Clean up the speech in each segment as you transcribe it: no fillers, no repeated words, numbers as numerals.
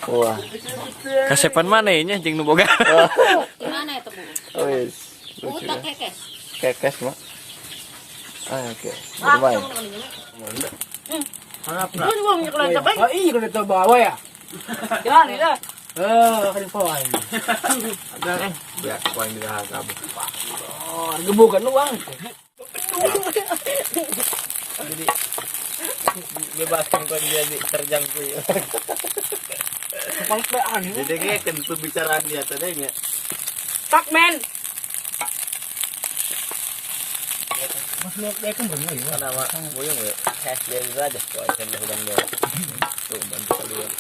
Wah. Kasepan mana ini anjing nu boga? Gimana itu, Bu? Oh, yes. Bu tak kekes. Kekes, Mak. Ah, oke. Bermain. Lu juga punya kalau coba. Oh iya kalau itu bawa ya. Jangan dah. Kan poin. Ada kan? Ya, poin di dalam. Oh, gebukan uang. Jadi bebaskan kau dia diterjang tuh ya. Pangpean. Jadi kayak kan pembicaraan dia tadi ya. Tak men. Mas lihat dia kan bener ya. Nama buyung ya. Hash dia aja kau akan udang dia. Tuh bantu keluar.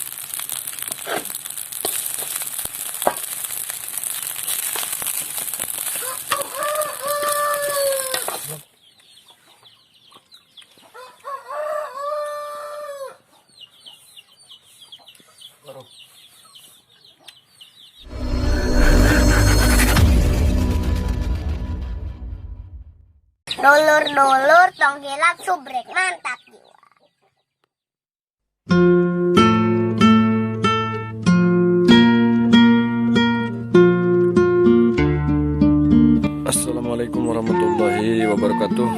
Dulur-dulur tongkilat subrek mantap jiwa. Assalamualaikum warahmatullahi wabarakatuh.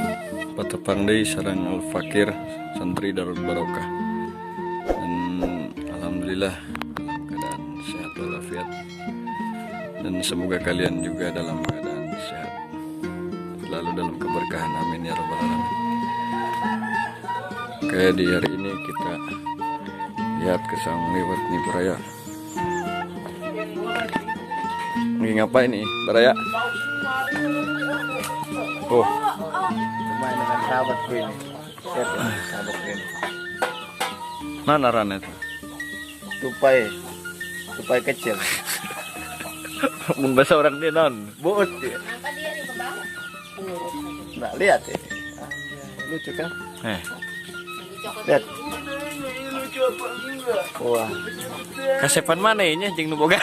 Patepang deui sareng Al Fakir santri Darul Barokah. Dan alhamdulillah dalam keadaan sehat walafiat. Dan semoga kalian juga dalam keadaan sehat, selalu dalam keberkahan, amin ya rabbal alamin. Oke, di hari ini kita lihat ke sang liwat nih Baraya. Lagi ngapain nih Baraya? Oh, Bermain dengan sahabatku ini. Siapa sahabatku ini? mana Rana itu? Tupai kecil. Mun bahasa orang dia non. Buut dia. Angkat dia nih ke bawah. Nah, lihat ini. Lucu kan? Lihat. Wah. Kasepan mana ini anjing nu boga?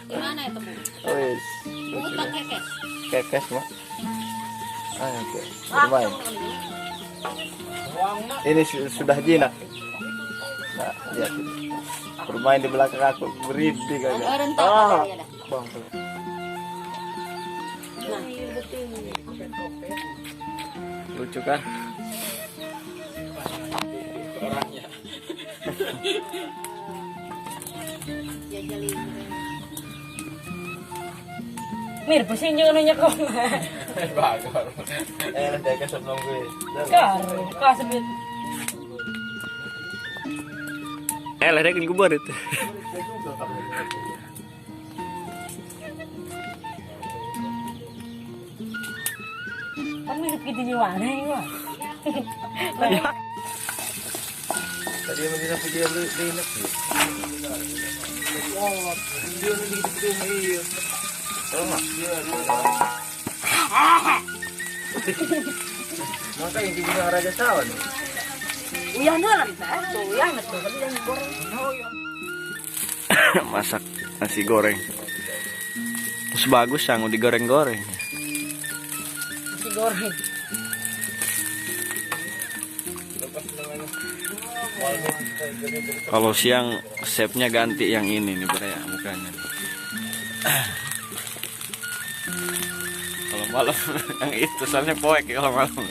Gimana itu, Bu? Oh, yes. Bu tak kekes. Kekes, Mak. Ah, oke. Bermain. Ini sudah jinak. Nah, lihat ini. Bermain di belakang aku, merinding aja. Rentak pada dia dah. Bang. Lucu kan? Dia jeli. Mir, pusing juga nanya kau. Bagor. Nanti ke sebelum gue. Kar, kasih Lah dia kan kubur itu. kan mirip gitu juga nih gua. Tadi yang bisa video lu ini. Oh, video lu gitu-gitu iya. Tahu enggak? Maka yang dibilang Raja Sawan. Uyah dulu teh, tuh uyah betul tapi yang goreng. Masak nasi goreng. Terus bagus yang digoreng-goreng. Nasi goreng. Kalau siang chefnya ganti yang ini nih Baraya mukanya. Kalau malam yang itu soalnya poek ya kalau malam.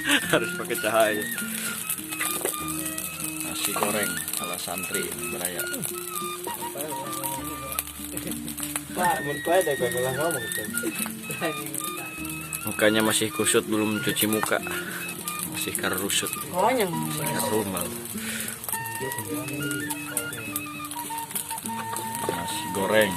Harus pakai cahaya. Nasi goreng ala santri Baraya. Pak, mun kowe ada kau bilang ngomong gitu. Mukanya masih kusut, belum cuci muka. Masih karusut. Konyang. Karumal. Nasi goreng.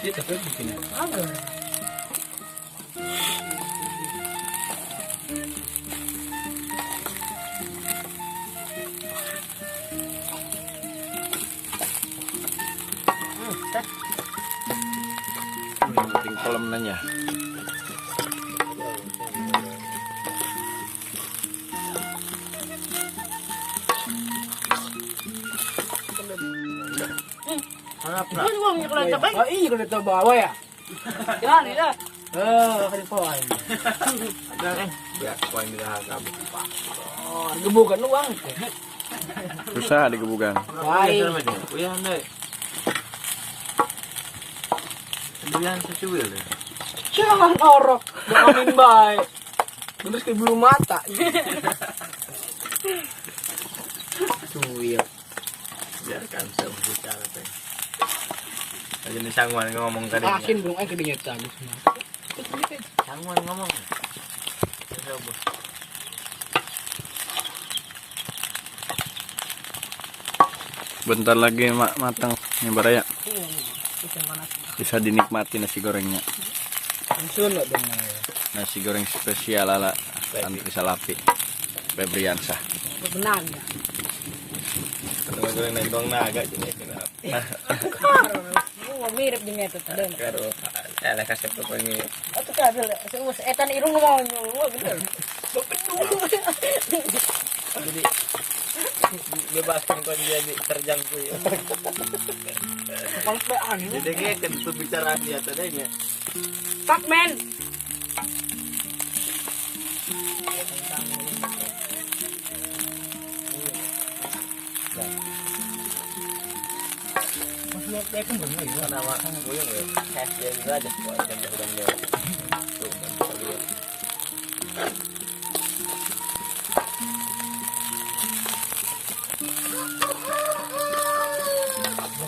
Dia tapi begini. Agak. Penting kolam nanya. Apa? Ano bang yung kulay tabay? Ah, iya ko dito bawa ya. Yan, ila. Kaling pawai. Biar kau yang dirahagam. Oh, gebukan luang. Susah digebukan. Baik. Uyan deh. Uyan secuil deh. Jangan orok. Doain baik. Terus kayak bulu mata. Cuil. Biarkan saya berbicara teh. Aja nih sangwan ngomong tadi. Asin dong kedingin tadi semua. Sangwan ngomong. Coba. Bentar lagi matang nih Baraya. Bisa dinikmati nasi gorengnya. Sunod dong. Nasi goreng spesial ala Santri Salapi Febriansah. Benar ya. Teman-teman nendong naga jadi kenapa? Oh, mirip dengan itu tadi. Karo, saya kasih pokoknya. Itu kan, etan irung mau nyo, bener. Jadi bebaskan kau jadi terjangkau ya. Palpean. Jadi kayak kan pembicaraan dia tadinya. Fuck man. Masuk dia kan benar ya. Nama buyung ya. Hashtag juga aja. Wah, kan udah nyawa. Tuh kan lihat.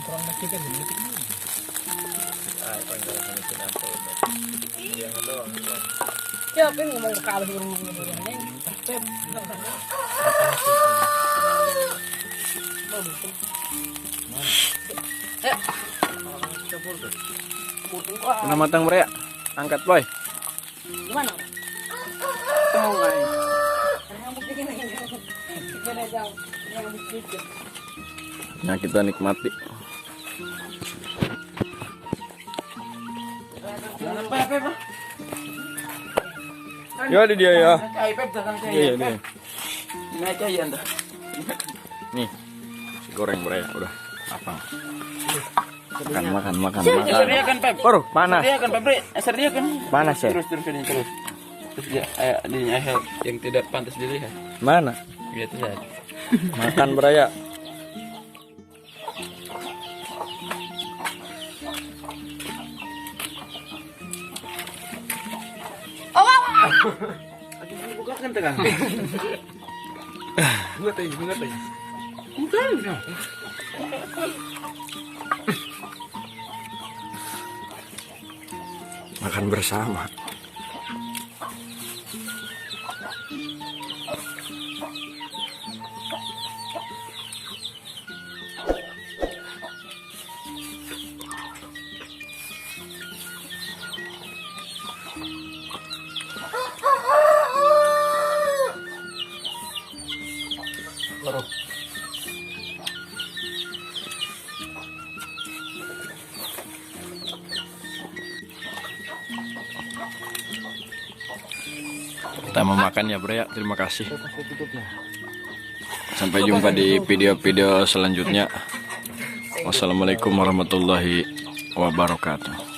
Kurang nasi kan benar. Ah, kan kalau sama kenapa itu. Yang doang. Ya, kan ngomong kalah irung ini. Udah matang Baraya. Angkat boy. Gimana? Tahu enggak? Nah kita nikmati. Ya di dia ya. Kayak pep datang saya. Iya dia. Ini aja ya anda. Nih. Nasi goreng Baraya udah matang. Makan. Sediakan pep. Baru panas. Sediakan pep. Sediakan. Panas ya. Terus ini terus. Terus dia ini yang tidak pantas dilihat. Mana? Gitu ya. Makan Baraya. Buka kan tekan. Buat aja. Makan bersama. Kita mau makan ya Bro ya. Terima kasih. Sampai jumpa di video-video selanjutnya. Wassalamualaikum warahmatullahi wabarakatuh.